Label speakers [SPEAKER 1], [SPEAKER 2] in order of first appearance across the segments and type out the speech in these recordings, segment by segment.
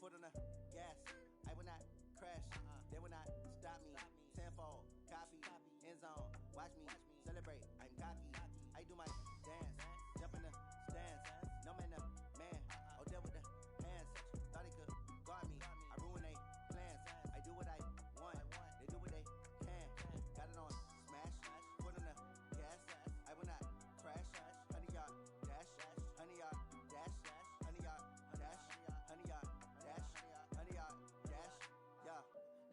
[SPEAKER 1] foot on the gas. I will not crash. They will not stop me. Tenfold, copy, end zone. Watch me celebrate. I'm cocky. I do my dance. Jump in the stands. No man, man. Oh, there with the hands. Thought he could guard me. I ruin they plans. I do what I want. They do what they can. Got it on smash. Foot on the gas. I will not crash. 100-yard dash. 100-yard dash. 100-yard dash. 100-yard dash. 100-yard dash. Yeah.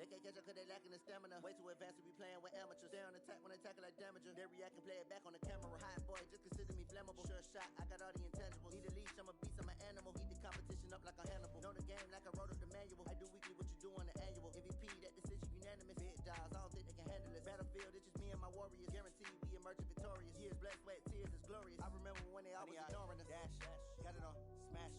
[SPEAKER 1] They can't catch up cause they lacking the stamina. Way too advanced to be playing with amateurs. Stay on attack when they tackle like damager. They react and play it back on the camera. Hot boy, just consider me flammable. Sure shot, I got all the intangibles. Need a leash, I'm a beast, I'm an animal. Eat the competition up like a Hannibal. Know the game like I wrote up the manual. I do weekly what you do on the annual. MVP, that decision unanimous. Big dials, I don't think they can handle it. Battlefield, it's just me and my warriors. Guaranteed we emerge victorious. Years, blood, sweat, tears, it's glorious. I remember when they always ignoring us. Dash, got it on smash.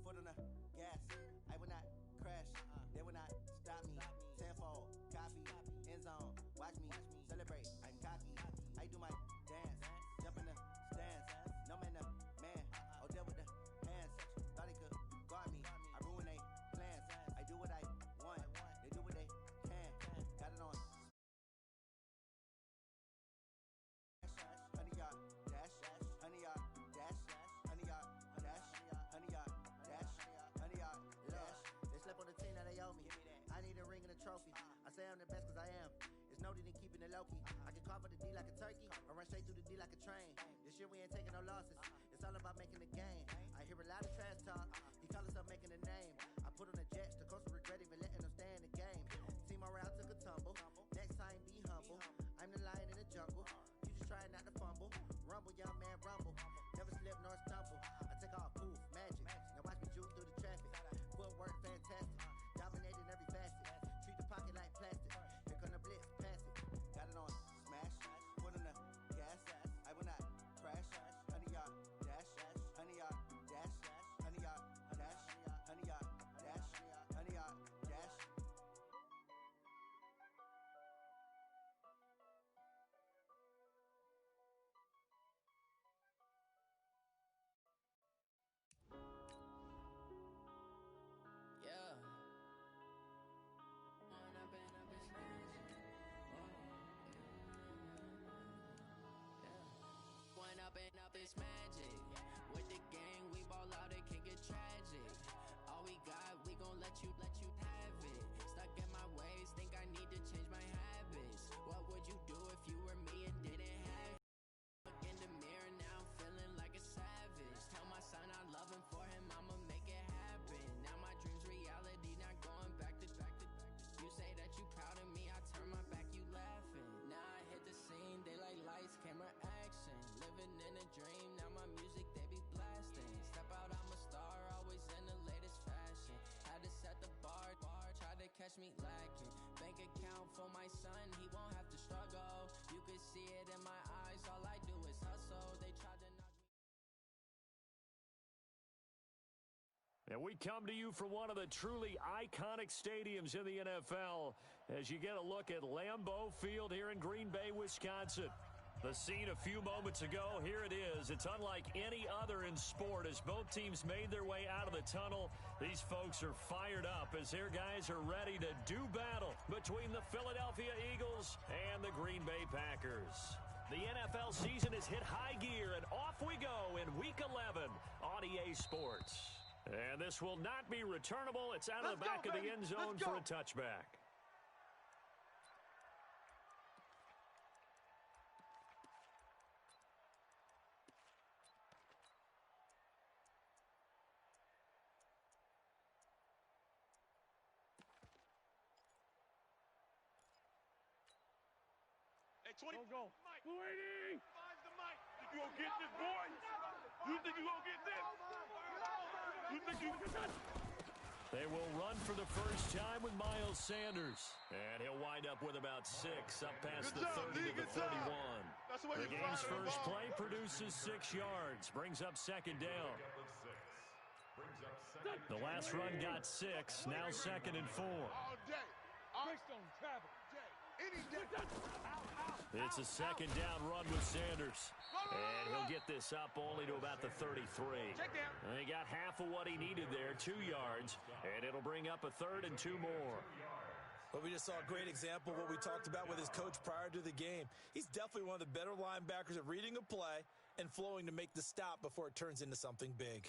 [SPEAKER 1] Foot on the gas. I will not crash. They will not stop me. Tenfold, copy, end zone. Watch me celebrate. I'm cocky. I do my dance. Jump in the stands. No man, man. Oh, there with the hands. Thought he could guard me. I ruin they plans. I do what I want. They do what they can. Got it on. 100-yard dash. 100-yard dash. 100-yard dash. 100-yard dash. 100-yard dash. They slept on the team, now they owe me. I need a ring and a trophy. I say I'm the best cause I am. It's noted in keeping it low-key. I can carve up the D like a turkey or run straight through the D like a train. This year we ain't taking no losses. It's all about making the game. I hear a lot of trash talk. He call himself making a name. I put on the Jets. The coach will regret even letting them stay in the game. Team morale took a tumble. Next time be humble. I'm the lion in the jungle. You just try not to fumble. Rumble, young man, rumble. Never slip nor stumble. I take off, poof, magic. Now watch me juke through the traffic. Footwork fantastic. Dominating every facet. Treat the pocket like plastic. Here come the blitz, pass it. Got it on smash. Foot on the gas. I will not crash. 100-yard dash. 100-yard dash. 100-yard dash. 100-yard dash. 100-yard dash.
[SPEAKER 2] Yeah. One up and up is magic. With the gang, we ball out, it can get tragic. All we got, we gon' let you have it. Stuck in my ways, think I need to change my habits. What would you do if you were me and didn't have it? Look in the mirror, now I'm feeling like a savage. Tell my son I love him, for him I'ma make it happen. Now my dream's reality, not going back to. You say that you proud of me, I turn my back, you laughing. Now I hit the scene, they like lights, camera, action. Living in a dream, now my music, they be blasting. Step out, I'm a star, always in the latest fashion. Had to set the bar, try to catch me lacking. Bank account for my son, he won't have to struggle. You can see it in my eyes, all I do is hustle. They tried to knock me.
[SPEAKER 3] And we come to you from one of the truly iconic stadiums in the NFL as you get a look at Lambeau Field here in Green Bay, Wisconsin. The scene a few moments ago, here it is. It's unlike any other in sport as both teams made their way out of the tunnel. These folks are fired up as their guys are ready to do battle between the Philadelphia Eagles and the Green Bay Packers. The NFL season has hit high gear, and off we go in Week 11 on EA Sports. And this will not be returnable. It's out of the back of the end zone for a touchback.
[SPEAKER 4] Hey, 20. Go. Mike. 280. Find the mic. You gonna get this, boy? You think you gonna get this? You think you can touch?
[SPEAKER 3] They will run for the first time with Miles Sanders. And he'll wind up with about 6 up past the 30 to the 31. The game's first play produces 6 yards. Brings up second down. The last run got 6. Now 2nd and 4.
[SPEAKER 4] All day. All right. Travel. Jay. any day.
[SPEAKER 3] It's a second down run with Sanders. And he'll get this up only to about the 33.
[SPEAKER 4] Check down.
[SPEAKER 3] He got half of what he needed there, 2 yards, and it'll bring up a third and 2 more.
[SPEAKER 5] Well, we just saw a great example of what we talked about with his coach prior to the game. He's definitely one of the better linebackers at reading a play and flowing to make the stop before it turns into something big.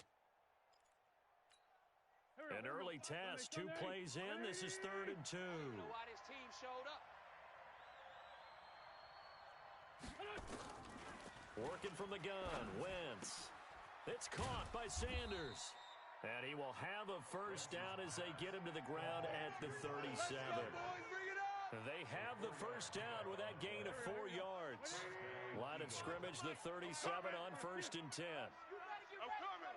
[SPEAKER 3] An early test, 2 plays in. This is 3rd and 2.
[SPEAKER 6] You know why this team showed up.
[SPEAKER 3] Working from the gun, Wentz. It's caught by Sanders. And he will have a first down as they get him to the ground at the 37. They have the first down with that gain of 4 yards. Line of scrimmage, the 37 on 1st and 10.
[SPEAKER 4] I'm coming.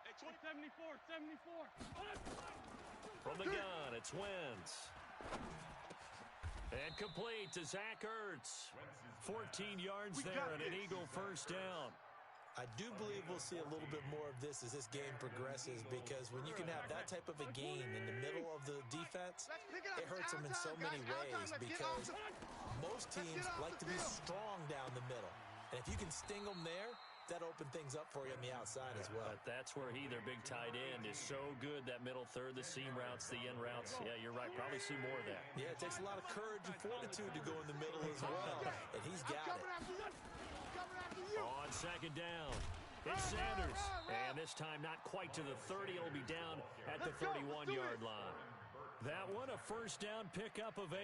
[SPEAKER 4] Hey,
[SPEAKER 6] 74.
[SPEAKER 3] From the gun, it's Wentz. And complete to Zach Ertz. 14 yards there and an Eagle first down.
[SPEAKER 5] I do believe we'll see a little bit more of this as this game progresses, because when you can have that type of a gain in the middle of the defense, it hurts them in so many ways, because most teams like to be strong down the middle. And if you can sting them there, that opens things up for you on the outside as well.
[SPEAKER 3] But that's where their big tight end, is so good, that middle third, the seam routes, the end routes. Yeah, you're right. Probably see more of that.
[SPEAKER 5] Yeah, it takes a lot of courage and fortitude to go in the middle as well, and he's got it.
[SPEAKER 3] On second down, it's Sanders. And this time not quite to the 30. It'll be down at the 31-yard line. That one, a first down pickup of 8.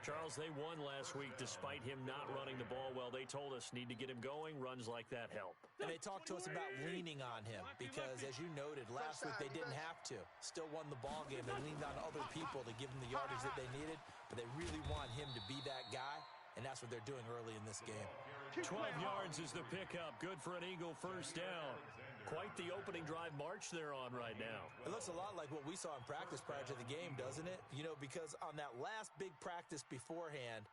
[SPEAKER 3] Charles, they won last week despite him not running the ball well. They told us need to get him going. Runs like that help.
[SPEAKER 5] And they talked to us about leaning on him because, as you noted, last week they didn't have to. Still won the ball game. They leaned on other people to give them the yardage that they needed, but they really want him to be that guy, and that's what they're doing early in this game.
[SPEAKER 3] 12 yards is the pickup. Good for an Eagle first down. Quite the opening drive march they're on right now.
[SPEAKER 5] It looks a lot like what we saw in practice prior to the game, doesn't it? You know, because on that last big practice beforehand,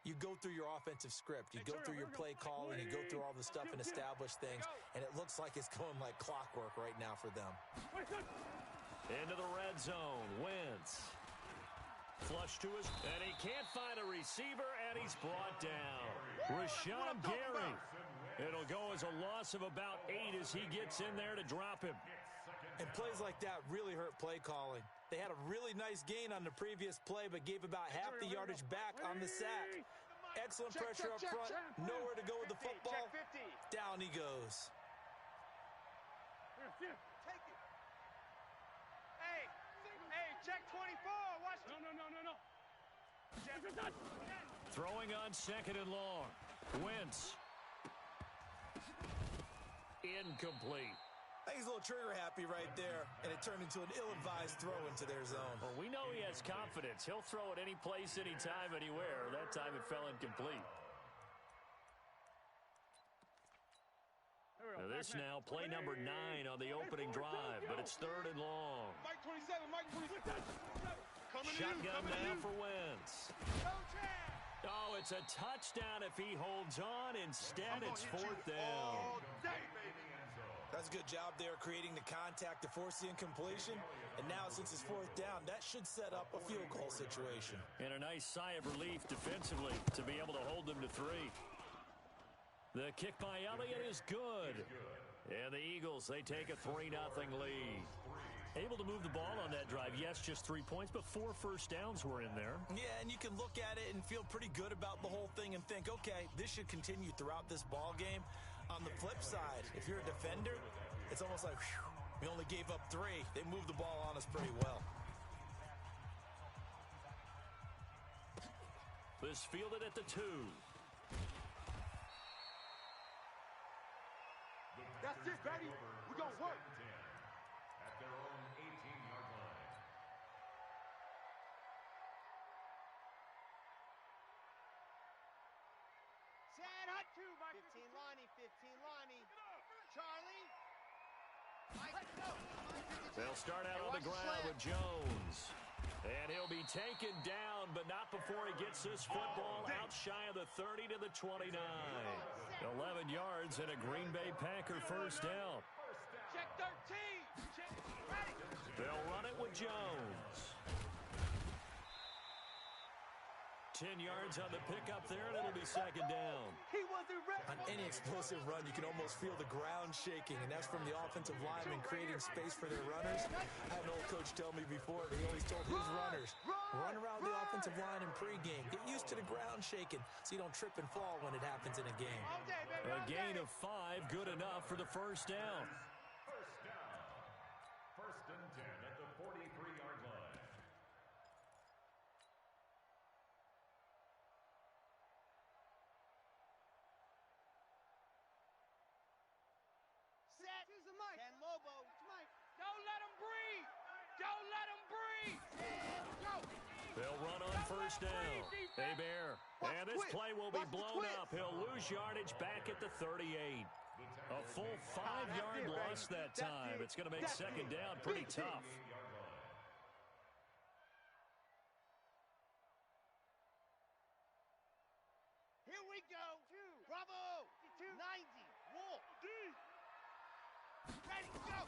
[SPEAKER 5] you go through your offensive script. You go through your play calling. You go through all the stuff and establish things. And it looks like it's going like clockwork right now for them.
[SPEAKER 3] Into the red zone. Wentz. Flush to his, and he can't find a receiver, and he's brought down. Rashawn Gary. It'll go as a loss of about 8 as he gets in there to drop him.
[SPEAKER 5] And plays like that really hurt play calling. They had a really nice gain on the previous play, but gave about half the yardage back on the sack. Excellent pressure up front. Nowhere to go with the football. Down he goes.
[SPEAKER 6] Take it. Hey, check 24. Watch. No.
[SPEAKER 3] Throwing on second and long. Wentz. Incomplete.
[SPEAKER 5] I think he's a little trigger happy right there, and it turned into an ill-advised throw into their zone.
[SPEAKER 3] Well, we know he has confidence. He'll throw it any place, anytime, anywhere. That time it fell incomplete. Now this now play number 9 on the opening drive, but it's 3rd and long.
[SPEAKER 4] Mike 27.
[SPEAKER 3] Shotgun now for Wentz. Oh, it's a touchdown if he holds on. Instead, it's 4th down.
[SPEAKER 5] That's a good job there creating the contact to force the incompletion. And now, since it's 4th down, that should set up a field goal situation.
[SPEAKER 3] And a nice sigh of relief defensively to be able to hold them to 3. The kick by Elliott is good. And the Eagles, they take a 3-0 lead. Able to move the ball on that drive. Yes, just 3 points, but 4 first downs were in there.
[SPEAKER 5] Yeah, and you can look at it and feel pretty good about the whole thing and think, okay, this should continue throughout this ball game. On the flip side, if you're a defender, it's almost like, whew, we only gave up 3. They moved the ball on us pretty well.
[SPEAKER 3] This fielded at the 2.
[SPEAKER 4] That's it, baby. We're going to work.
[SPEAKER 7] At their own 18-yard line.
[SPEAKER 6] Sad hot 2, Mike. 15 Lonnie. Charlie.
[SPEAKER 3] They'll start out on the ground with Jones. And he'll be taken down, but not before he gets this football out shy of the 30 to the 29. 11 yards and a Green Bay Packer first down.
[SPEAKER 6] Check 13. Check. Ready.
[SPEAKER 3] They'll run it with Jones. 10 yards on the pickup there, and it'll be second down.
[SPEAKER 6] He wasn't ready.
[SPEAKER 5] On any explosive run, you can almost feel the ground shaking, and that's from the offensive linemen creating space for their runners. I had an old coach tell me before, he always told his runners, run around the offensive line in pregame. Get used to the ground shaking so you don't trip and fall when it happens in a game.
[SPEAKER 3] A gain of 5, good enough for the first down.
[SPEAKER 7] First down. First and 10 at the 43-yard line.
[SPEAKER 6] Set. Here's the mic. Ken Lobo. It's Mike. Don't let him breathe. Don't let him breathe. Go.
[SPEAKER 3] They'll run on first down. Hey, Bear. And this play will be blown up. He'll lose yardage back at the 38. A full 5-yard loss that time. It's going to make second down pretty tough.
[SPEAKER 6] Here we go. Bravo. 90. Wolf. Ready, go.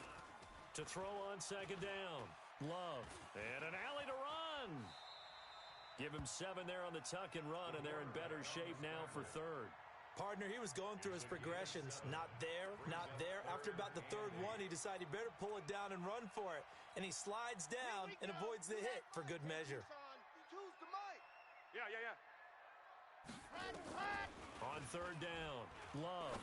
[SPEAKER 3] To throw on second down. Love. And an alley to run. Give him 7 there on the tuck and run, and they're in better shape now for third.
[SPEAKER 5] Partner, he was going through his progressions. Not there, not there. After about the third one, he decided he better pull it down and run for it. And he slides down and avoids the hit for good measure.
[SPEAKER 6] Choose the mic.
[SPEAKER 4] Yeah.
[SPEAKER 3] On third down, Love.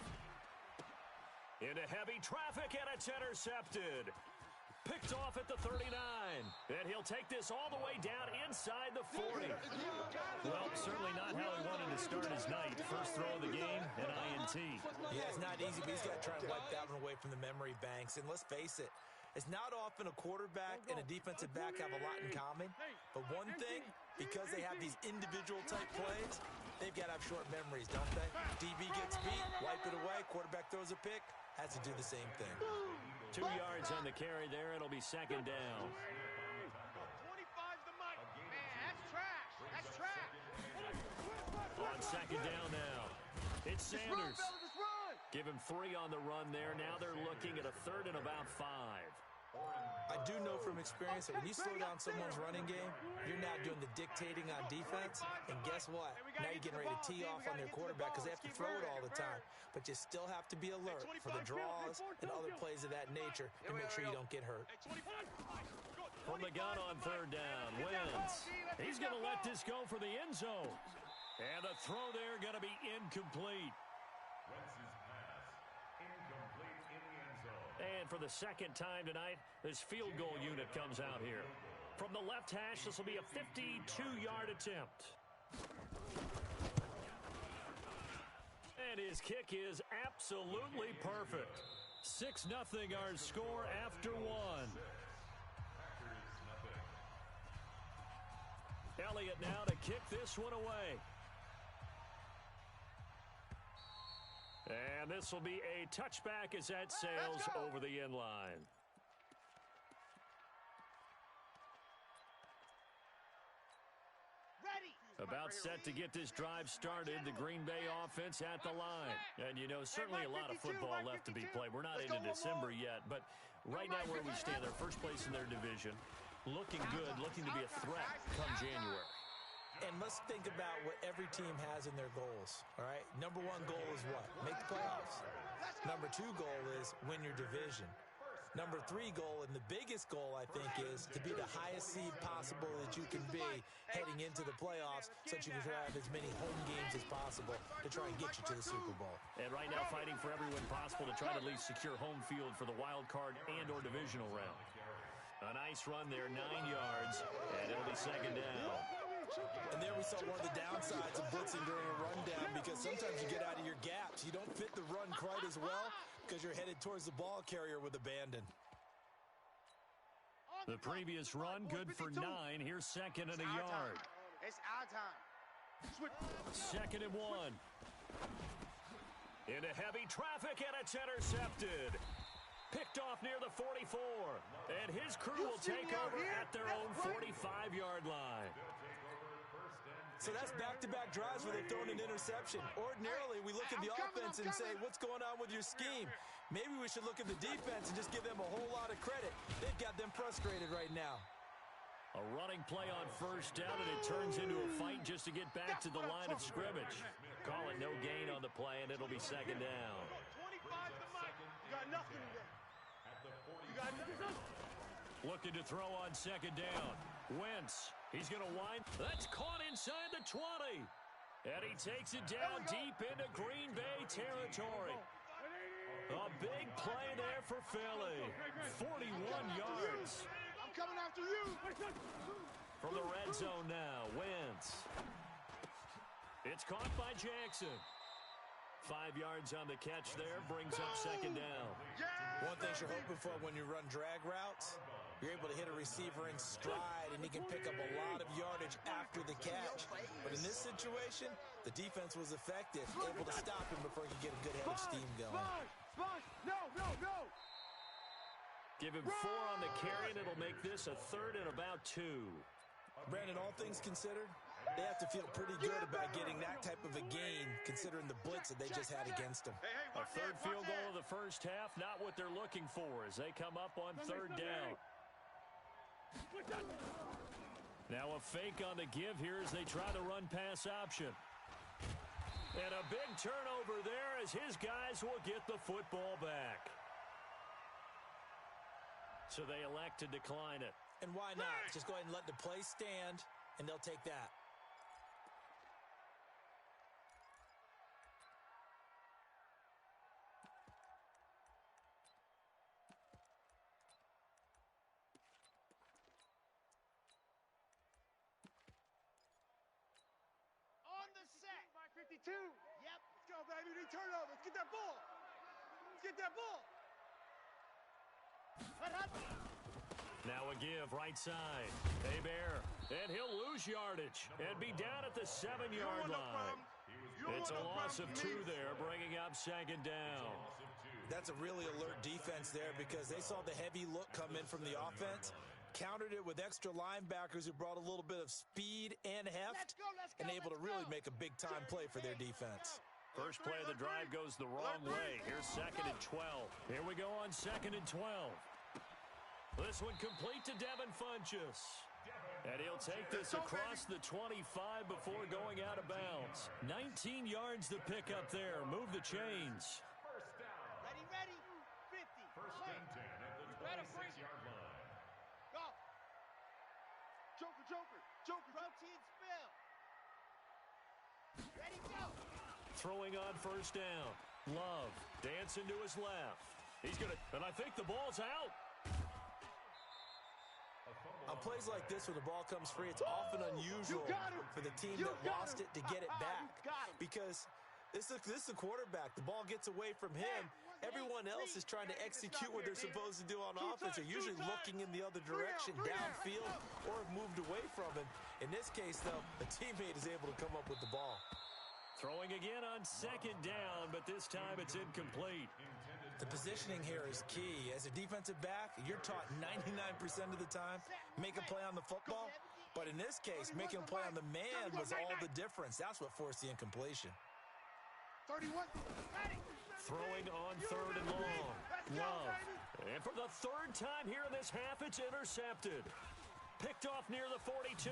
[SPEAKER 3] Into heavy traffic, and it's intercepted. Picked off at the 39. And he'll take this all the way down inside the 40. Well, certainly not how he wanted to start his night. First throw of the game, an INT.
[SPEAKER 5] Yeah, it's not easy, but he's got to try and wipe that one away from the memory banks. And let's face it, it's not often a quarterback and a defensive back have a lot in common. But one thing, because they have these individual type plays, they've got to have short memories, don't they? DB gets beat, wipe it away, quarterback throws a pick, has to do the same thing.
[SPEAKER 3] 2 yards on the carry there. It'll be second down.
[SPEAKER 6] 25's the mic. Man, that's trash. That's trash.
[SPEAKER 3] On second down now. It's Sanders.
[SPEAKER 6] Just run.
[SPEAKER 3] Give him 3 on the run there. Now they're looking at a third and about 5.
[SPEAKER 5] I do know from experience that when you slow down someone's running game, you're now doing the dictating on defense. And guess what? Now you're getting ready to tee off on their quarterback because they have to throw it all the time. But you still have to be alert for the draws and other plays of that nature to make sure you don't get hurt.
[SPEAKER 3] From the gun on third down, Wentz. He's going to let this go for the end zone. And the throw there going to be incomplete.
[SPEAKER 7] Wentz's pass. Incomplete in the end zone.
[SPEAKER 3] And for the second time tonight, this field goal unit comes out here. From the left hash, this will be a 52-yard attempt. And his kick is absolutely perfect. 6-0 our score after 1. Elliott now to kick this one away. And this will be a touchback as that sails over the end line. About set to get this drive started, the Green Bay offense at the line. And, you know, certainly a lot of football left to be played. We're not into December yet, but right now where we stand, they're first place in their division, looking good, looking to be a threat come January.
[SPEAKER 5] And let's think about what every team has in their goals, all right? Number 1 goal is what? Make the playoffs. Number 2 goal is win your division. Number 3 goal, and the biggest goal, I think, is to be the highest seed possible that you can be heading into the playoffs so that you can have as many home games as possible to try and get you to the Super Bowl.
[SPEAKER 3] And right now fighting for every win possible to try to at least secure home field for the wild card and or divisional round. A nice run there, 9 yards, and it'll be second down.
[SPEAKER 5] And there we saw one of the downsides of blitzing during a rundown because sometimes you get out of your gaps. You don't fit the run quite as well because you're headed towards the ball carrier with abandon.
[SPEAKER 3] The previous run, good for 9. Here's second and a yard.
[SPEAKER 6] It's our time.
[SPEAKER 3] Second and 1. Into heavy traffic, and it's intercepted. Picked off near the 44. And his crew will take over at their own 45-yard line.
[SPEAKER 5] So that's back-to-back drives where they've thrown an interception. Ordinarily, we look at the offense and say, what's going on with your scheme? Maybe we should look at the defense and just give them a whole lot of credit. They've got them frustrated right now.
[SPEAKER 3] A running play on first down, and it turns into a fight just to get back to the line of scrimmage. Call it no gain on the play, and it'll be second down.
[SPEAKER 6] 25 to Mike. You got nothing today. You got nothing.
[SPEAKER 3] Looking to throw on second down. Wentz, he's going to wind. That's caught inside the 20. And he takes it down deep into Green Bay territory. A big play there for Philly. 41 yards.
[SPEAKER 6] I'm coming after you.
[SPEAKER 3] From the red zone now, Wentz. It's caught by Jackson. 5 yards on the catch there, brings up second down.
[SPEAKER 5] One thing you're hoping for when you run drag routes, you're able to hit a receiver in stride, and he can pick up a lot of yardage after the catch. But in this situation, the defense was effective, able to stop him before he could get a good head of steam going.
[SPEAKER 6] No.
[SPEAKER 3] Give him 4 on the carry, and it'll make this a third and about 2.
[SPEAKER 5] Brandon, all things considered, they have to feel pretty good about getting that type of a gain, considering the blitz that they just had against them.
[SPEAKER 3] A third field goal of the first half, not what they're looking for as they come up on third down. Now a fake on the give here as they try the run-pass option. And a big turnover there as his guys will get the football back. So they elect to decline it.
[SPEAKER 5] And why not? Just go ahead and let the play stand, and they'll take that.
[SPEAKER 6] On the set. 52. Yep. Let's go, baby. We need turnover. Let's get that ball. Let's get that ball.
[SPEAKER 3] Now a give, right side. Bear, and he'll lose yardage and be down at the 7-yard line. It's a loss of 2 there, bringing up second down.
[SPEAKER 5] That's a really alert defense there because they saw the heavy look come in from the offense, countered it with extra linebackers who brought a little bit of speed and heft, and able to really make a big-time play for their defense.
[SPEAKER 3] First play of the drive goes the wrong way. Here's second and 12. Here we go on second and 12. This one complete to Devin Funchess. And he'll take this across the 25 before going out of bounds. 19 yards to pick up there. Move the chains.
[SPEAKER 6] Ready. 50.
[SPEAKER 7] First and 10 at the 26-yard line.
[SPEAKER 6] Go. Joker. Protein spill. Ready, go.
[SPEAKER 3] Throwing on first down. Love dancing to his left. He's going to, and I think the ball's out.
[SPEAKER 5] On plays like this where the ball comes free, it's often unusual for the team that lost it to get it back. Because this is the quarterback. The ball gets away from him. Everyone else is trying to execute what they're supposed to do on offense. They're usually looking in the other direction, downfield, or have moved away from him. In this case, though, the teammate is able to come up with the ball.
[SPEAKER 3] Throwing again on second down, but this time it's incomplete.
[SPEAKER 5] The positioning here is key. As a defensive back, you're taught 99% of the time, make a play on the football. But in this case, making a play on the man was all the difference. That's what forced the incompletion.
[SPEAKER 6] 31.
[SPEAKER 3] Throwing on third and long. Love. And for the third time here in this half, it's intercepted. Picked off near the 42.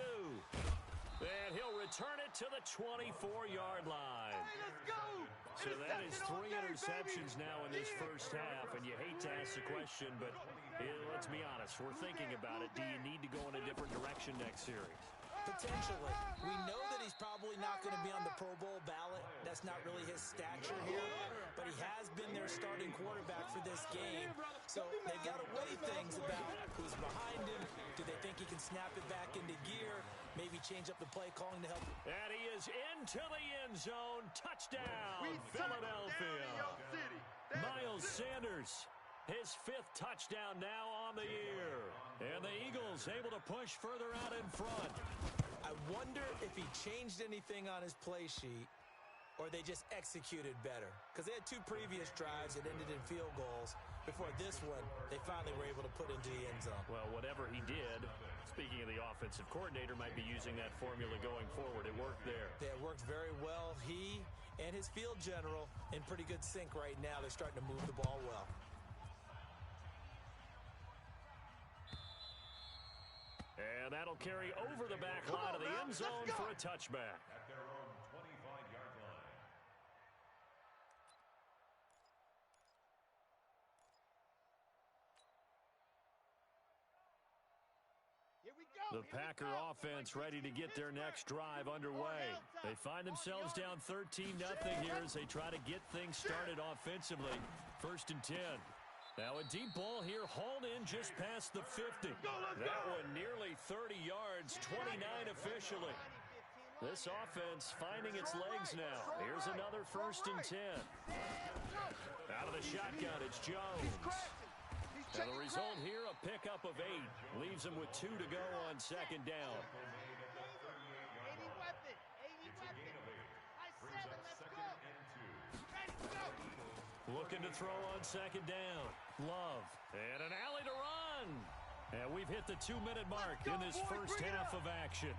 [SPEAKER 3] And he'll return it to the 24-yard line.
[SPEAKER 6] Hey, let's go.
[SPEAKER 3] So that is 3 interceptions now in this first half, and you hate to ask the question, but let's be honest, we're thinking about it. Do you need to go in a different direction next series?
[SPEAKER 5] Potentially. We know that he's probably not going to be on the Pro Bowl ballot. That's not really his stature here. But he has been their starting quarterback for this game. So they've got to weigh things about who's behind him. Do they think he can snap it back into gear? Maybe change up the play calling to help.
[SPEAKER 3] And he is into the end zone. Touchdown, Philadelphia. Miles Sanders, his 5th touchdown now on the year. And the Eagles able to push further out in front.
[SPEAKER 5] I wonder if he changed anything on his play sheet or they just executed better. Because they had 2 previous drives that ended in field goals. Before this one, they finally were able to put into the end zone.
[SPEAKER 3] Well, whatever he did, speaking of the offensive coordinator, might be using that formula going forward. It worked there.
[SPEAKER 5] Yeah, it worked very well. He and his field general in pretty good sync right now. They're starting to move the ball well.
[SPEAKER 3] And And that'll carry over the back line of the end zone for a touchback.
[SPEAKER 7] At their own 25-yard line.
[SPEAKER 6] Here we go.
[SPEAKER 3] The Packer offense ready to get their next drive underway. They find themselves down 13-0 here as they try to get things started offensively. 1st and 10. Now a deep ball here, hauled in just past the 50. That one nearly 30 yards, 29 officially. This offense finding its legs now. Here's another 1st and 10. Out of the shotgun, it's Jones. Now the result here, a pickup of 8. Leaves him with 2 to go on 2nd down.
[SPEAKER 6] 80 weapon. 80 weapon. I said it, let's go. Ready, go.
[SPEAKER 3] Looking to throw on 2nd down. Love. And an alley to run. And we've hit the 2-minute mark in this first half of action.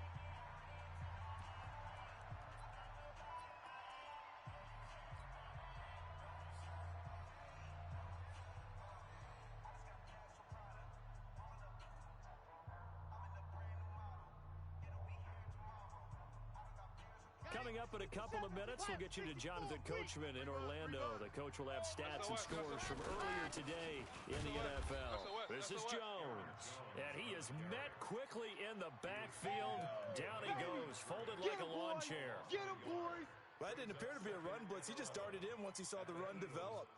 [SPEAKER 3] Coming up in a couple of minutes, we'll get you to Jonathan Coachman in Orlando. The coach will have stats and scores from earlier today in the NFL. This is Jones, and he is met quickly in the backfield. Down he goes, folded like a lawn chair.
[SPEAKER 6] Get him, boys.
[SPEAKER 5] Well, that didn't appear to be a run blitz. He just darted in once he saw the run develop.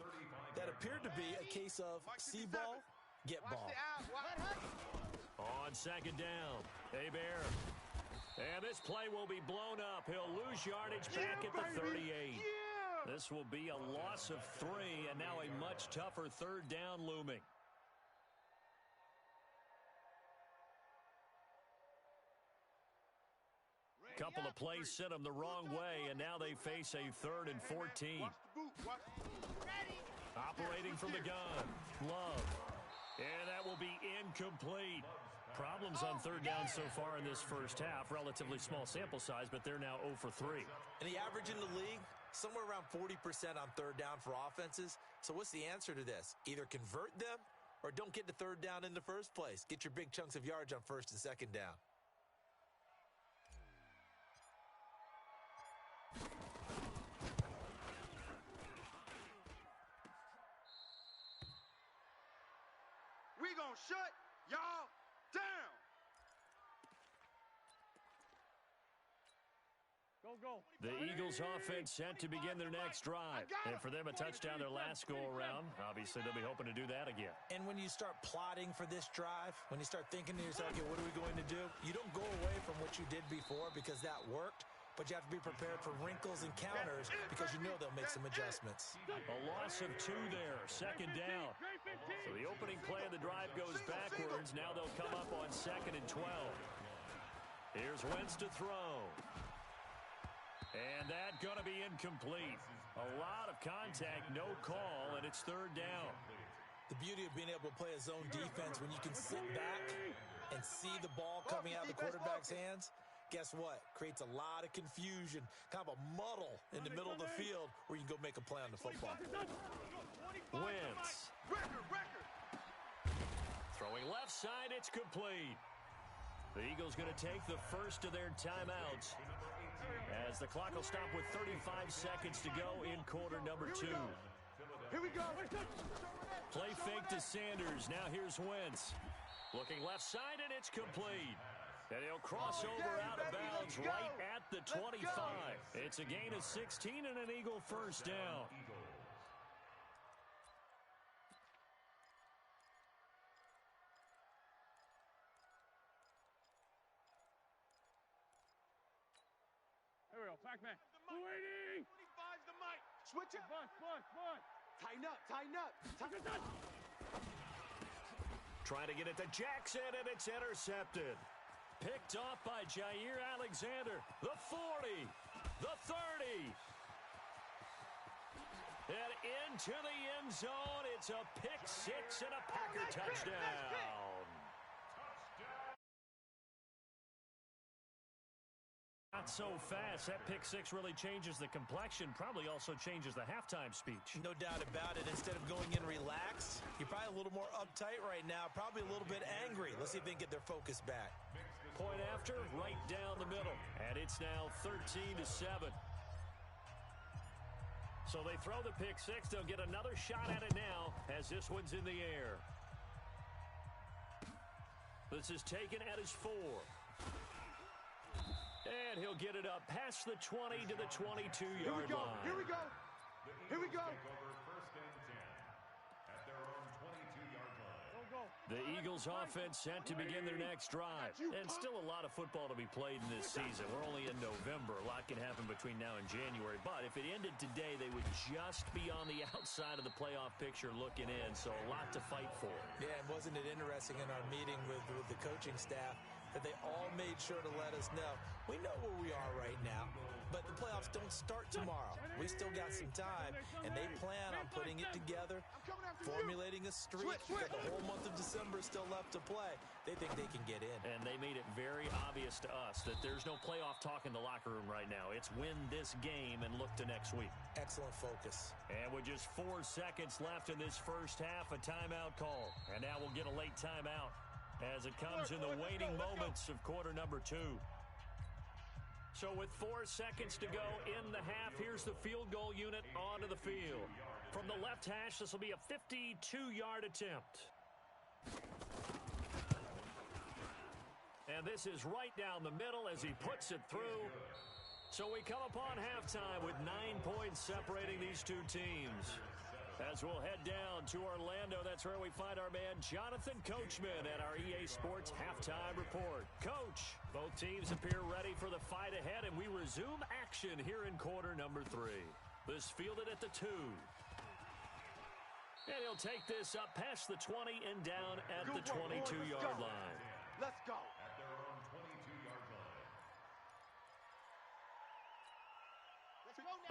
[SPEAKER 5] That appeared to be a case of see ball, get ball.
[SPEAKER 3] On 2nd down, Hebert. And this play will be blown up. He'll lose yardage back at the 38. This will be a loss of 3, and now a much tougher 3rd down looming. Couple of plays sent them the wrong way, and now they face a 3rd and 14. Operating from the gun, Love. And that will be incomplete. Problems on 3rd down so far in this first half. Relatively small sample size, but they're now 0 for 3.
[SPEAKER 5] And the average in the league, somewhere around 40% on 3rd down for offenses. So what's the answer to this? Either convert them or don't get to 3rd down in the first place. Get your big chunks of yards on 1st and 2nd down.
[SPEAKER 6] We gonna shut y'all down.
[SPEAKER 4] Go.
[SPEAKER 3] The Eagles offense set to begin their next drive. And for them, a touchdown their last go-around. Obviously, they'll be hoping to do that again.
[SPEAKER 5] And when you start plotting for this drive, when you start thinking to yourself, okay, what are we going to do? You don't go away from what you did before because that worked. But you have to be prepared for wrinkles and counters because you know they'll make some adjustments.
[SPEAKER 3] A loss of 2 there, 2nd down. So the opening play of the drive goes backwards. Now they'll come up on 2nd and 12. Here's Wentz to throw. And that going to be incomplete. A lot of contact, no call, and it's 3rd down.
[SPEAKER 5] The beauty of being able to play a zone defense when you can sit back and see the ball coming out of the quarterback's hands, guess what? Creates a lot of confusion, kind of a muddle in the middle of the field where you can go make a play on the football.
[SPEAKER 3] Wentz. Throwing left side, it's complete. The Eagles going to take the first of their timeouts as the clock will stop with 35 seconds to go in quarter number 2.
[SPEAKER 6] Here we go.
[SPEAKER 3] Play fake to Sanders. Now here's Wentz. Looking left side, and it's complete. And he'll cross over out of bounds right at the 25. It's a gain of 16 and an Eagle first down.
[SPEAKER 4] Here we go. Pac-Man. Waiting.
[SPEAKER 6] 45's the mic. Switch it.
[SPEAKER 4] Bus.
[SPEAKER 6] Tighten up.
[SPEAKER 3] Trying to get it to Jackson, and it's intercepted. Picked off by Jair Alexander. The 40. The 30. And into the end zone. It's a pick 6 and a Packer touchdown. Not so fast. That pick 6 really changes the complexion, probably also changes the halftime speech.
[SPEAKER 5] No doubt about it. Instead of going in relaxed, you're probably a little more uptight right now, probably a little bit angry. Let's see if they can get their focus back.
[SPEAKER 3] Point after, right down the middle. And it's now 13-7. So they throw the pick six. They'll get another shot at it now as this one's in the air. This is taken at his 4. And he'll get it up past the 20 to the 22-yard line.
[SPEAKER 6] Here we go. Here we go.
[SPEAKER 7] First and 10 at their own 22-yard line.
[SPEAKER 3] The Eagles offense set to begin their next drive. And still a lot of football to be played in this season. We're only in November. A lot can happen between now and January. But if it ended today, they would just be on the outside of the playoff picture looking in. So a lot to fight for.
[SPEAKER 5] Yeah, and wasn't it interesting in our meeting with the coaching staff that they all made sure to let us know. We know where we are right now, but the playoffs don't start tomorrow. We still got some time, and they plan on putting it together, formulating a streak. Got the whole month of December still left to play. They think they can get in.
[SPEAKER 3] And they made it very obvious to us that there's no playoff talk in the locker room right now. It's win this game and look to next week.
[SPEAKER 5] Excellent focus.
[SPEAKER 3] And with just 4 seconds left in this first half, a timeout call. And now we'll get a late timeout as it comes in the waning moments of quarter number 2. So with 4 seconds to go in the half, here's the field goal unit onto the field. From the left hash, this will be a 52-yard attempt. And this is right down the middle as he puts it through. So we come upon halftime with 9 points separating these two teams. As we'll head down to Orlando, that's where we find our man Jonathan Coachman at our EA Sports Halftime Report. Coach, both teams appear ready for the fight ahead, and we resume action here in quarter number 3. This fielded at the 2. And he'll take this up past the 20 and down at the 22-yard line.
[SPEAKER 6] Let's go.
[SPEAKER 7] At their own 22-yard line.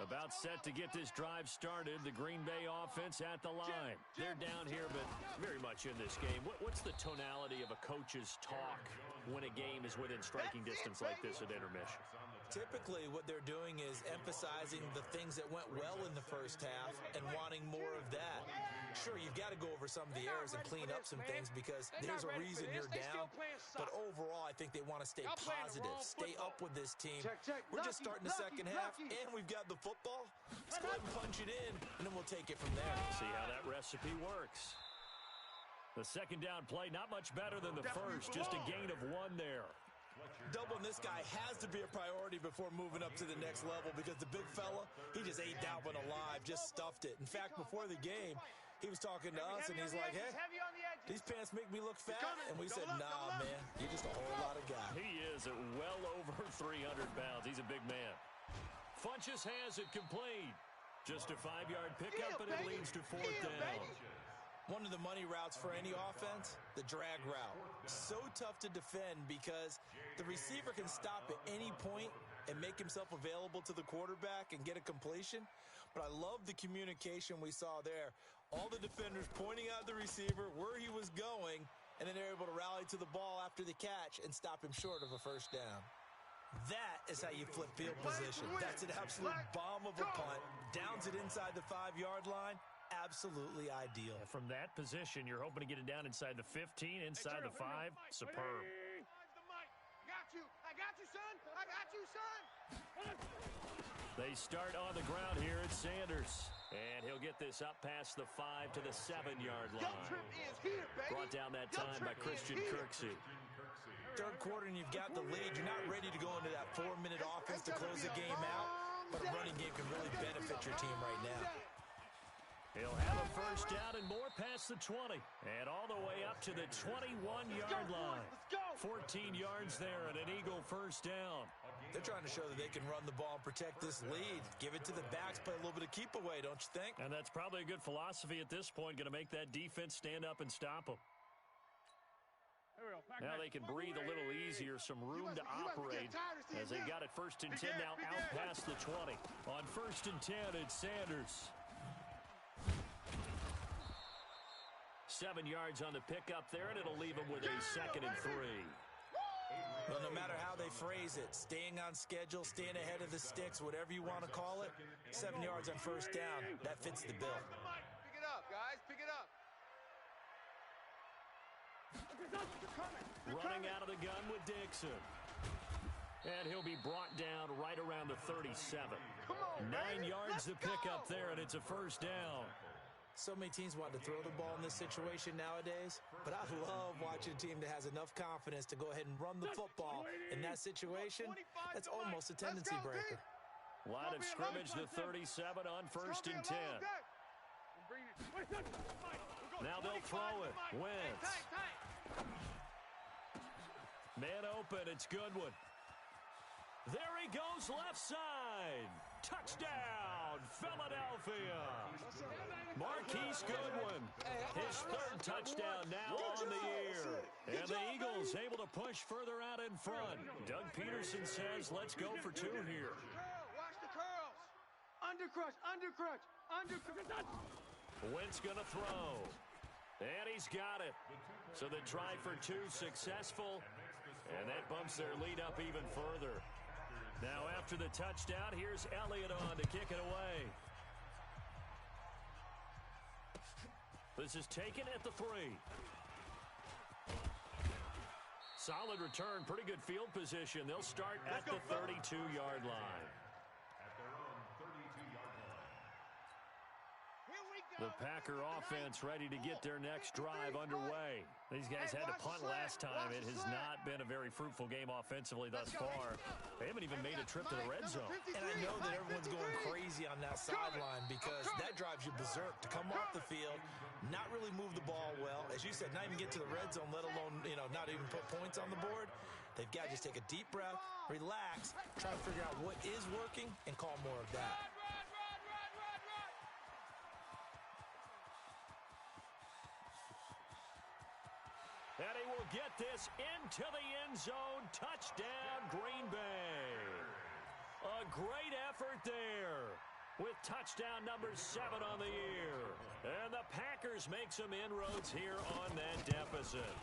[SPEAKER 3] About set to get this drive started, the Green Bay offense at the line. They're down here, but very much in this game. What's the tonality of a coach's talk when a game is within striking distance like this at intermission?
[SPEAKER 5] Typically, what they're doing is emphasizing the things that went well in the first half and wanting more of that. Sure, you've got to go over some of the errors and clean up some things because there's a reason you're down. But overall, I think they want to stay positive, stay up with this team. We're just starting the second half, and we've got the football. Let's go ahead and punch it in, and then we'll take it from there.
[SPEAKER 3] See how that recipe works. The second down play, not much better than the first, just a gain of 1 there.
[SPEAKER 5] Doubling this guy has to be a priority before moving up to the next level because the big fella, he just ate that one alive, just stuffed it. In fact, before the game, he was talking to us, and he's like, hey, these pants make me look fat. And we said, nah, man, you're just a whole lot of guy.
[SPEAKER 3] He is at well over 300 pounds. He's a big man. Funches has it complete. Just a 5-yard pickup, and it leads to 4th down.
[SPEAKER 5] One of the money routes for any offense, the drag route. So tough to defend because the receiver can stop at any point and make himself available to the quarterback and get a completion. But I love the communication we saw there. All the defenders pointing out the receiver, where he was going, and then they're able to rally to the ball after the catch and stop him short of a first down. That is how you flip field position. That's an absolute bomb of a punt. Downs it inside the 5-yard line. Absolutely ideal.
[SPEAKER 3] And from that position, you're hoping to get it down inside the 15, inside the 5. Superb.
[SPEAKER 6] I got you, son. I got you, son.
[SPEAKER 3] They start on the ground here at Sanders. And he'll get this up past the 5 to the 7-yard line.
[SPEAKER 6] Trip is here, baby.
[SPEAKER 3] Brought down that time by Christian Kirksey.
[SPEAKER 5] Third quarter and you've got the lead. You're not ready to go into that 4-minute offense to close the game out. But a running game can really benefit your team right now.
[SPEAKER 3] He'll have a first down and more past the 20. And all the way up to the 21-yard line. 14 yards there and an Eagle first down.
[SPEAKER 5] They're trying to show that they can run the ball and protect this lead. Give it to the backs, play a little bit of keep away, don't you think?
[SPEAKER 3] And that's probably a good philosophy at this point. Going to make that defense stand up and stop them. Now they can breathe a little easier, some room to operate as they got it 1st and 10 now out past the 20. On 1st and 10, it's Sanders. 7 yards on the pickup there, and it'll leave him with a 2nd and 3.
[SPEAKER 5] Well, no matter how they phrase it, staying on schedule, staying ahead of the sticks, whatever you want to call it, 7 yards on first down, that fits the bill.
[SPEAKER 6] Pick it up, guys. Pick it up.
[SPEAKER 3] Running out of the gun with Dixon. And he'll be brought down right around the 37. 9 yards to pick up there, and it's a first down.
[SPEAKER 5] So many teams want to throw the ball in this situation nowadays, but I love watching a team that has enough confidence to go ahead and run the football. In that situation, that's almost a tendency breaker.
[SPEAKER 3] Line of scrimmage, the 37 on 1st and 10. Now they'll throw it. Wentz. Man open, it's Goodwin. There he goes, left side. Touchdown, Philadelphia. Marquise Goodwin, his 3rd touchdown now on the year. And the Eagles able to push further out in front. Doug Peterson says, let's go for 2 here.
[SPEAKER 6] Watch the curls. Undercrush.
[SPEAKER 3] Wentz going to throw. And he's got it. So the try for 2 successful. And that bumps their lead up even further. Now after the touchdown, here's Elliott on to kick it away. This is taken at the 3. Solid return, pretty good field position. They'll start at the 32-yard line. The Packer offense ready to get their next drive underway. These guys had to punt last time. It has not been a very fruitful game offensively thus far. They haven't even made a trip to the red zone.
[SPEAKER 5] And I know that everyone's going crazy on that sideline because that drives you berserk to come off the field, not really move the ball well. As you said, not even get to the red zone, let alone, not even put points on the board. They've got to just take a deep breath, relax, try to figure out what is working, and call more of that.
[SPEAKER 3] And he will get this into the end zone. Touchdown, Green Bay. A great effort there with touchdown number 7 on the year. And the Packers make some inroads here on that deficit.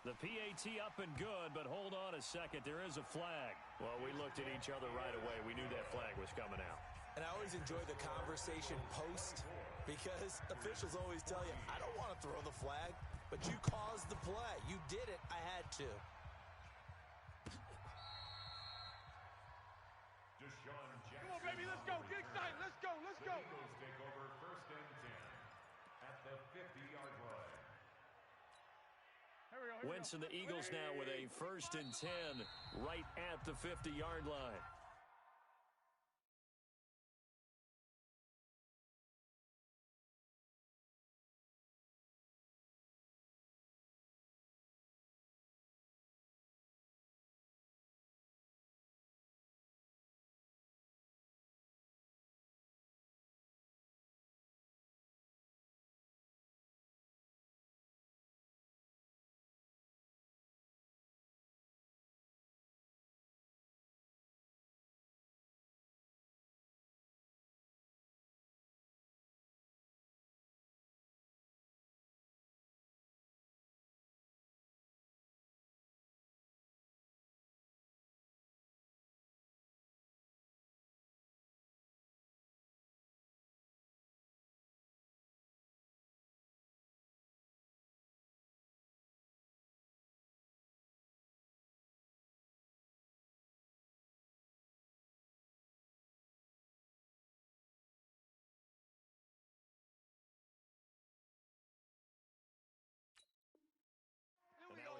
[SPEAKER 3] The PAT up and good, but hold on a second. There is a flag. Well, we looked at each other right away. We knew that flag was coming out.
[SPEAKER 5] And I always enjoy the conversation post because officials always tell you, I don't want to throw the flag. But you caused the play. You did it. I had to.
[SPEAKER 7] Deshon Jackson.
[SPEAKER 6] Come on, baby. Let's go. Get excited. Let's go.
[SPEAKER 7] The Eagles take over 1st and 10 at the 50-yard line.
[SPEAKER 3] Wentz and the Eagles now with a 1st and 10 right at the 50-yard line.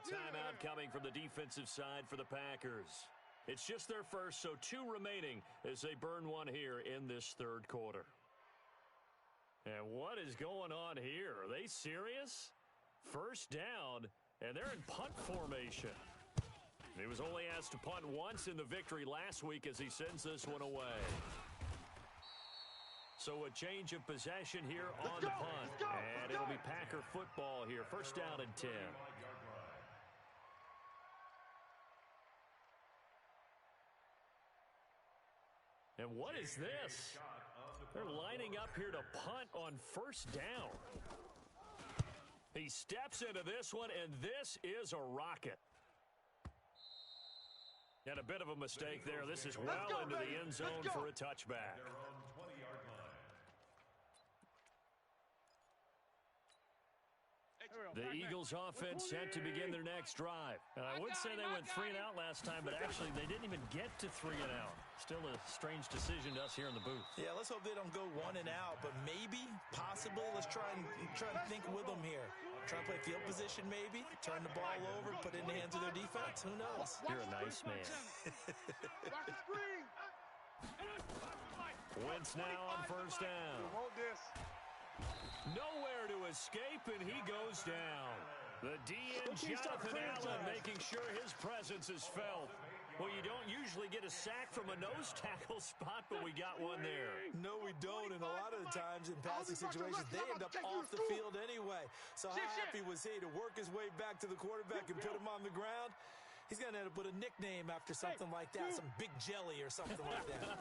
[SPEAKER 3] Timeout coming from the defensive side for the Packers. It's just their first, so 2 remaining as they burn 1 here in this 3rd quarter. And what is going on here? Are they serious? First down, and they're in punt formation. He was only asked to punt once in the victory last week as he sends this one away. So a change of possession here on the punt. And it'll be Packer football here. First down and 10. And what is this? They're lining up here to punt on first down. He steps into this one, and this is a rocket. And a bit of a mistake there. This is well into the end zone for a touchback. The Eagles offense set to begin their next drive. And I would say they went 3 and out last time, but actually they didn't even get to 3 and out. Still a strange decision to us here in the booth.
[SPEAKER 5] Yeah, let's hope they don't go 1 and out, but maybe, possibly, let's try and think with them here. Try and play field position maybe, turn the ball over, put it in the hands of their defense. Who knows?
[SPEAKER 3] You're a nice man. Wentz now on first down. Nowhere to escape, and he goes down. The DN, Jonathan Allen, making sure his presence is felt. Well, you don't usually get a sack from a nose tackle spot, but we got one there.
[SPEAKER 5] No, we don't, and a lot of the times in passing situations, they end up off the field anyway. So how happy was he to work his way back to the quarterback and put him on the ground? He's going to end up with a nickname after something like that, some Big Jelly or something like that.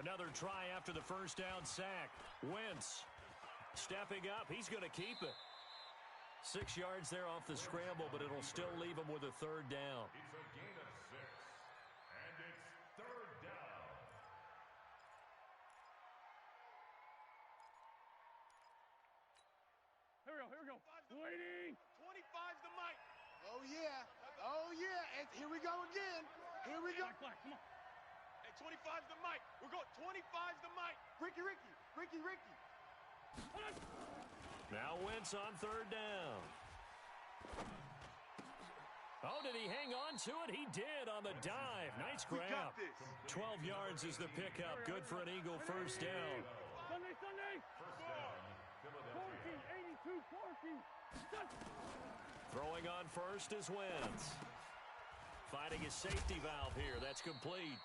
[SPEAKER 3] Another try after the first down sack. Wentz stepping up. He's going to keep it. 6 yards there off the scramble, but it'll still leave him with a third down.
[SPEAKER 7] It's a gain of 6, and it's third down.
[SPEAKER 4] Here we go. Waiting.
[SPEAKER 6] 25's the mic. Oh, yeah. And here we go again. Here we go.
[SPEAKER 4] Come on.
[SPEAKER 6] Hey, 25's the mic. We're going. 25's the mic. Ricky.
[SPEAKER 3] Now Wentz on third down. Oh, did he hang on to it? He did on the dive. Nice grab. 12 yards is the pickup. Good for an Eagle first down.
[SPEAKER 4] Sunday.
[SPEAKER 7] First down, Philadelphia.
[SPEAKER 4] 82.
[SPEAKER 3] Throwing on first is Wentz. Finding his safety valve here. That's complete.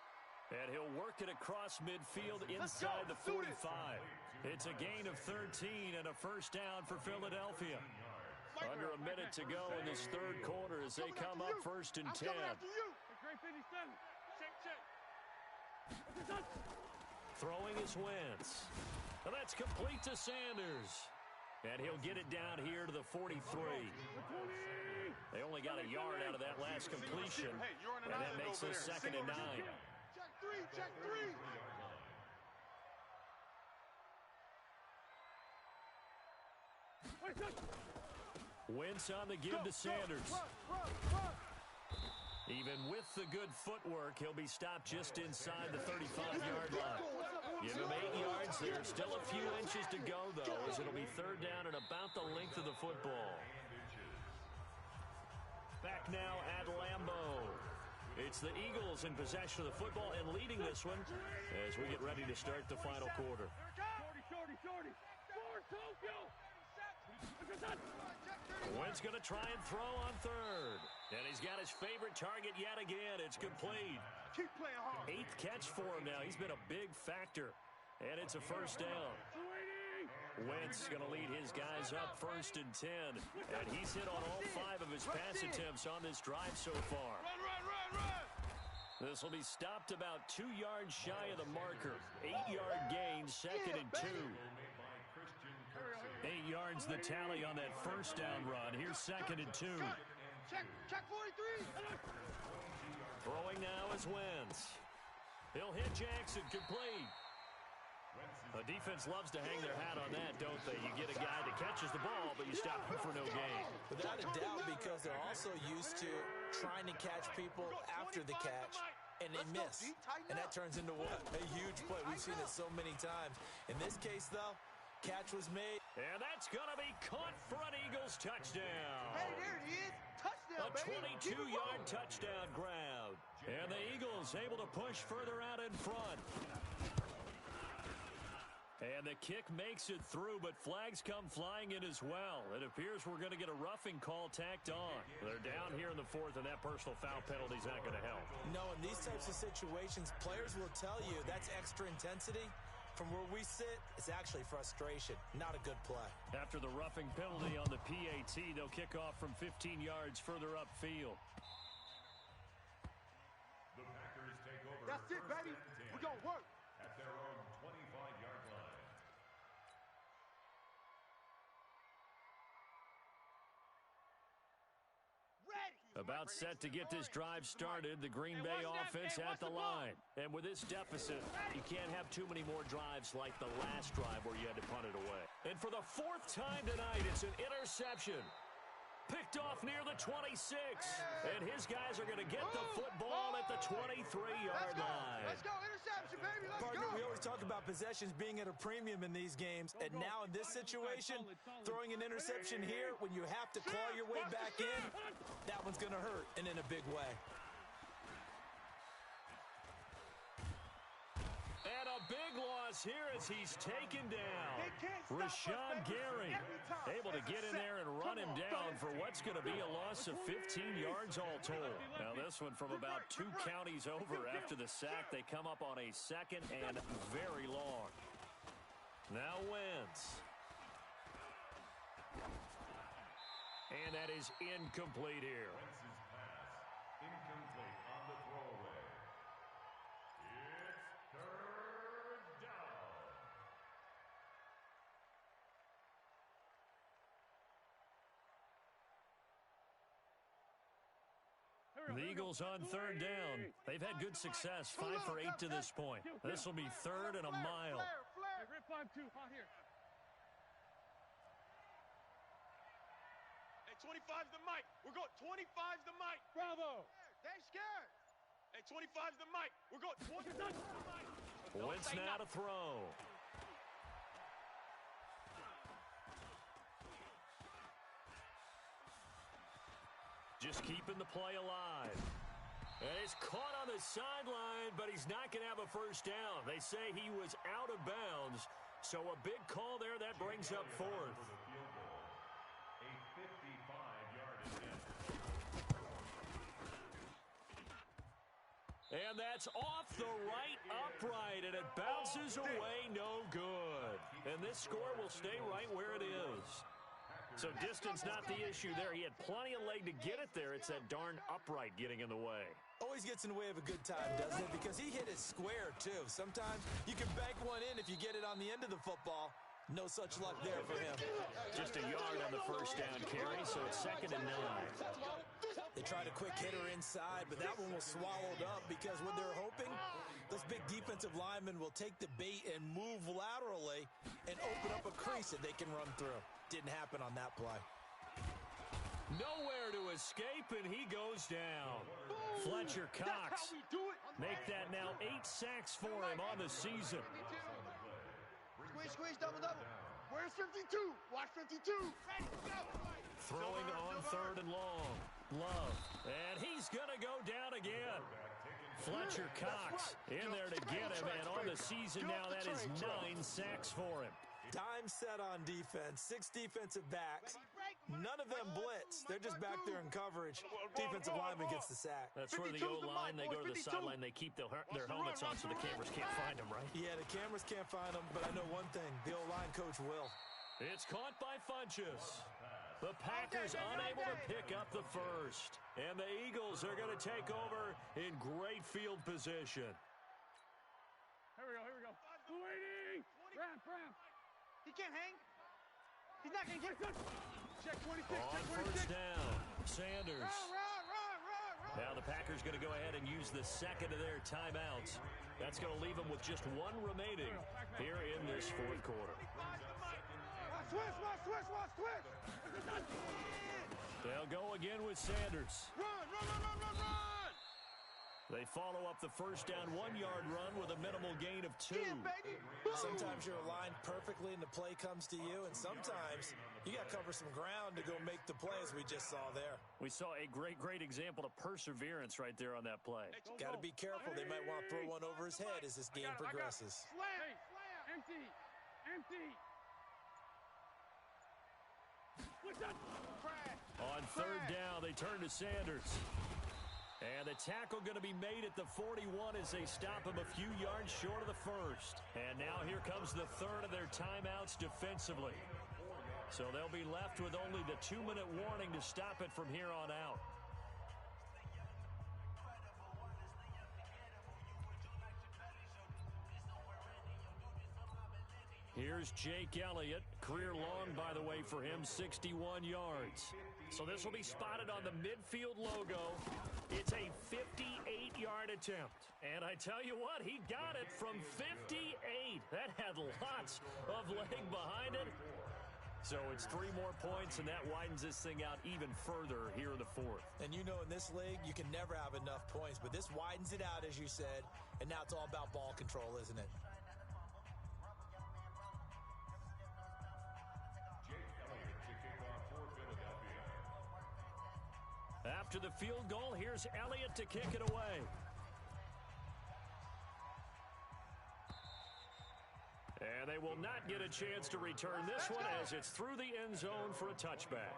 [SPEAKER 3] And he'll work it across midfield inside the 45. It's a gain of 13 and a first down for Philadelphia. Under a minute to go in this third quarter as they come up first and 10.
[SPEAKER 4] Great 57. Check.
[SPEAKER 3] Throwing is Wentz. And that's complete to Sanders. And he'll get it down here to the 43. They only got a yard out of that last completion. And that makes this 2nd and 9.
[SPEAKER 6] Check three.
[SPEAKER 3] Wentz on the give to Sanders. Even with the good footwork, he'll be stopped just inside the 35-yard line. Give him 8 yards there. Still a few inches to go, though, as it'll be third down and about the length of the football. Back now at Lambeau. It's the Eagles in possession of the football and leading this one as we get ready to start the final quarter.
[SPEAKER 4] Shorty. For Tokyo.
[SPEAKER 3] Wentz going to try and throw on third. And he's got his favorite target yet again. It's complete.
[SPEAKER 6] Keep playing hard.
[SPEAKER 3] 8th catch for him now. He's been a big factor. And it's a first down. Wentz going to lead his guys up first and 10. And he's hit on all 5 of his pass attempts on this drive so far.
[SPEAKER 6] Run.
[SPEAKER 3] This will be stopped about 2 yards shy of the marker. 8-yard gain, 2nd and 2. 8 yards the tally on that first down run. Here's 2nd and 2.
[SPEAKER 6] Check 43.
[SPEAKER 3] Throwing now is Wentz. He'll hit Jackson, complete. The defense loves to hang their hat on that, don't they? You get a guy that catches the ball, but you stop him for no gain.
[SPEAKER 5] Without a doubt, because they're also used to trying to catch people after the catch, and they miss. And that turns into what? A huge play. We've seen it so many times. In this case, though, catch was made.
[SPEAKER 3] And that's going to be caught for an Eagles touchdown.
[SPEAKER 6] Hey, there it is. Touchdown,
[SPEAKER 3] a 22-yard touchdown grab. And the Eagles able to push further out in front. And the kick makes it through, but flags come flying in as well. It appears we're going to get a roughing call tacked on. They're down here in the 4th, and that personal foul penalty is not going to help.
[SPEAKER 5] No, in these types of situations, players will tell you that's extra intensity. From where we sit, it's actually frustration, not a good play.
[SPEAKER 3] After the roughing penalty on the PAT, they'll kick off from 15 yards further upfield.
[SPEAKER 7] The Packers take over.
[SPEAKER 6] That's it, baby. We're going to work.
[SPEAKER 7] At their own 25-yard line.
[SPEAKER 6] Ready.
[SPEAKER 3] About set to get this drive started, the Green Bay offense at the line. And with this deficit, you can't have too many more drives like the last drive where you had to punt it away. And for the fourth time tonight, it's an interception. Picked off near the 26. And his guys are going to get the football at the 23-yard line.
[SPEAKER 6] Let's go, interception, baby, let's
[SPEAKER 5] Partner,
[SPEAKER 6] go.
[SPEAKER 5] we always talk about possessions being at a premium in these games, and now in this situation, throwing an interception here when you have to claw your way back in, that one's going to hurt, and in a big way.
[SPEAKER 3] And a big loss here as he's taken down. Rashawn Gary able to get in there and run him down for what's going to be a loss of 15 yards all told. Now this one from about 2 counties over after the sack. They come up on a second and very long. Now Wentz. And that is incomplete here.
[SPEAKER 7] Wentz's pass, incomplete on the throwaway. It's third down.
[SPEAKER 3] The Eagles on third down. They've had good success, 5 for 8 to this point. This will be third and a mile.
[SPEAKER 6] Flare. Rip 5-2, out here.
[SPEAKER 4] Hey, 25's the mic. We're going 25's the mic.
[SPEAKER 6] Bravo. They scared.
[SPEAKER 4] Hey, 25's the mic. We're going 25's the mic.
[SPEAKER 3] Wentz now to throw. Just keeping the play alive. And he's caught on the sideline, but he's not going to have a first down. They say he was out of bounds, so a big call there. That brings up fourth.
[SPEAKER 7] For the field goal, a 55-yard attempt.
[SPEAKER 3] And that's off the right upright, and it bounces away no good. And this score will stay right where it is. So distance not the issue there. He had plenty of leg to get it there. It's that darn upright getting in the way.
[SPEAKER 5] Always gets in the way of a good time, doesn't it? Because he hit it square, too. Sometimes you can bank one in if you get it on the end of the football. No such luck there for him.
[SPEAKER 3] Just a yard on the first down carry, so it's 2nd and 9.
[SPEAKER 5] They tried a quick hitter inside, but that one was swallowed up because what they're hoping, those big defensive linemen will take the bait and move laterally and open up a crease that they can run through. Didn't happen on that play.
[SPEAKER 3] Nowhere to escape, and he goes down. Fletcher Cox make that now 8 sacks for him on the season.
[SPEAKER 6] Squeeze, double. Where's 52? Watch 52. Ready, go.
[SPEAKER 3] Throwing on 3rd and long. Love. And he's going to go down again. Fletcher Cox in there to get him, and on the season now, that is 9 sacks for him.
[SPEAKER 5] Dime set on defense, 6 defensive backs. None of them blitz. They're just back there in coverage. Defensive lineman gets the sack.
[SPEAKER 3] That's where the O-line, they go to the sideline, they keep their helmets on so the cameras can't find them, right?
[SPEAKER 5] Yeah, the cameras can't find them, but I know one thing. The O-line coach will.
[SPEAKER 3] It's caught by Funchess. The Packers unable to pick up the first. And the Eagles are going to take over in great field position.
[SPEAKER 6] Here we go. Waiting. Ramp. He can't hang. He's not going to get it. Check 26.
[SPEAKER 3] On first down, Sanders.
[SPEAKER 6] Run.
[SPEAKER 3] Now the Packers going to go ahead and use the second of their timeouts. That's going to leave them with just 1 remaining here in this 4th quarter.
[SPEAKER 6] Watch twist.
[SPEAKER 3] They'll go again with Sanders.
[SPEAKER 6] Run.
[SPEAKER 3] They follow up the first down 1-yard run with a minimal gain of 2.
[SPEAKER 6] Yeah, baby.
[SPEAKER 5] Sometimes you're aligned perfectly and the play comes to you, and sometimes you got to cover some ground to go make the play, as we just saw there.
[SPEAKER 3] We saw a great example of perseverance right there on that play.
[SPEAKER 5] Got to be careful. They might want to throw one over his head as this game progresses.
[SPEAKER 6] Slam. Empty.
[SPEAKER 3] On 3rd down, they turn to Sanders. And the tackle going to be made at the 41 as they stop him a few yards short of the first. And now here comes the 3rd of their timeouts defensively. So they'll be left with only the 2-minute warning to stop it from here on out. Here's Jake Elliott. Career long, by the way, for him, 61 yards. So this will be spotted on the midfield logo. It's a 58-yard attempt. And I tell you what, he got it from 58. That had lots of leg behind it. So it's 3 more points, and that widens this thing out even further here in the fourth.
[SPEAKER 5] And you know in this league, you can never have enough points, but this widens it out, as you said, and now it's all about ball control, isn't it?
[SPEAKER 3] After the field goal, here's Elliott to kick it away. And they will not get a chance to return this one as it's through the end zone for a touchback.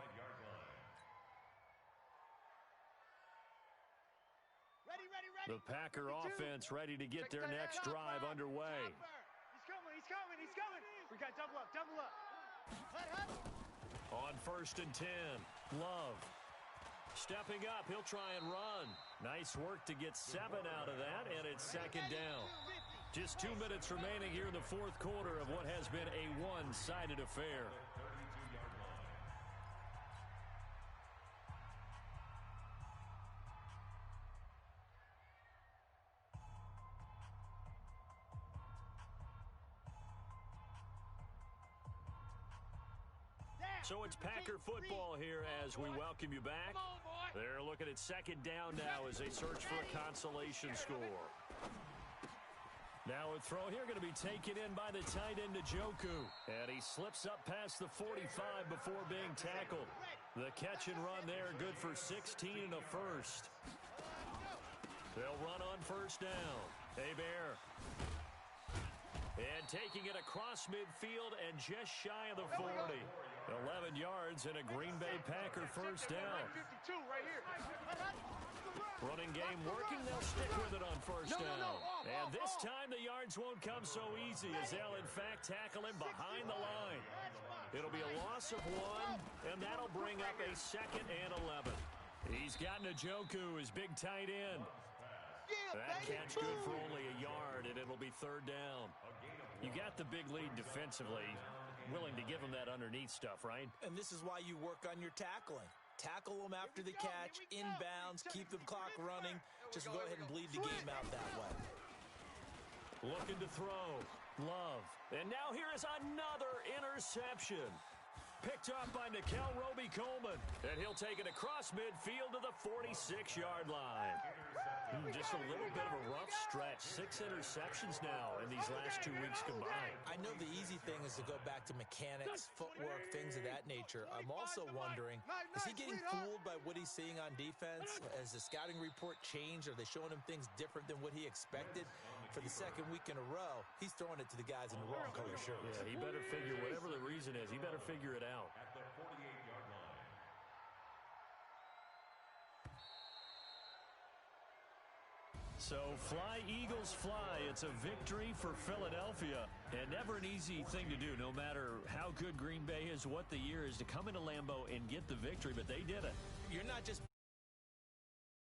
[SPEAKER 3] The Packer offense ready to get their next drive underway.
[SPEAKER 6] He's coming. We got double up.
[SPEAKER 3] On 1st and 10, Love. Stepping up, he'll try and run. Nice work to get 7 out of that, and it's 2nd down. Just 2 minutes remaining here in the fourth quarter of what has been a one-sided affair. So it's Packer football here as we welcome you back. They're looking at 2nd down now as they search for a consolation score. Now a throw here going to be taken in by the tight end Njoku. And he slips up past the 45 before being tackled. The catch and run there, good for 16 and a first. They'll run on 1st down. Hebert. And taking it across midfield and just shy of the 40. 11 yards and a Green Bay Packer 1st down. Running game working. They'll stick with it on 1st down. And this time the yards won't come so easy as they'll in fact tackle him behind the line. It'll be a loss of 1, and that'll bring up a 2nd and 11. He's got Njoku, his big tight end. That catch good for only a yard, and it'll be 3rd down. You got the big lead defensively. Willing to give him that underneath stuff, right?
[SPEAKER 5] And this is why you work on your tackling. Tackle them after the catch, inbounds, keep the clock running. Just go ahead and bleed the game out that way.
[SPEAKER 3] Looking to throw. Love. And now here is another interception. Picked up by Nikel Roby-Coleman. And he'll take it across midfield to the 46-yard line. Just a little bit of a rough stretch. 6 interceptions now in these last 2 weeks combined.
[SPEAKER 5] I know the easy thing is to go back to mechanics, footwork, things of that nature. I'm also wondering, is he getting fooled by what he's seeing on defense? Has the scouting report changed? Are they showing him things different than what he expected? For the 2nd week in a row, he's throwing it to the guys in the wrong color shirts.
[SPEAKER 3] Yeah, he better figure, whatever the reason is, he better figure it out.
[SPEAKER 7] At the 48-yard line.
[SPEAKER 3] So fly, Eagles, fly. It's a victory for Philadelphia. And never an easy thing to do, no matter how good Green Bay is, what the year is, to come into Lambeau and get the victory. But they did it.
[SPEAKER 5] You're not just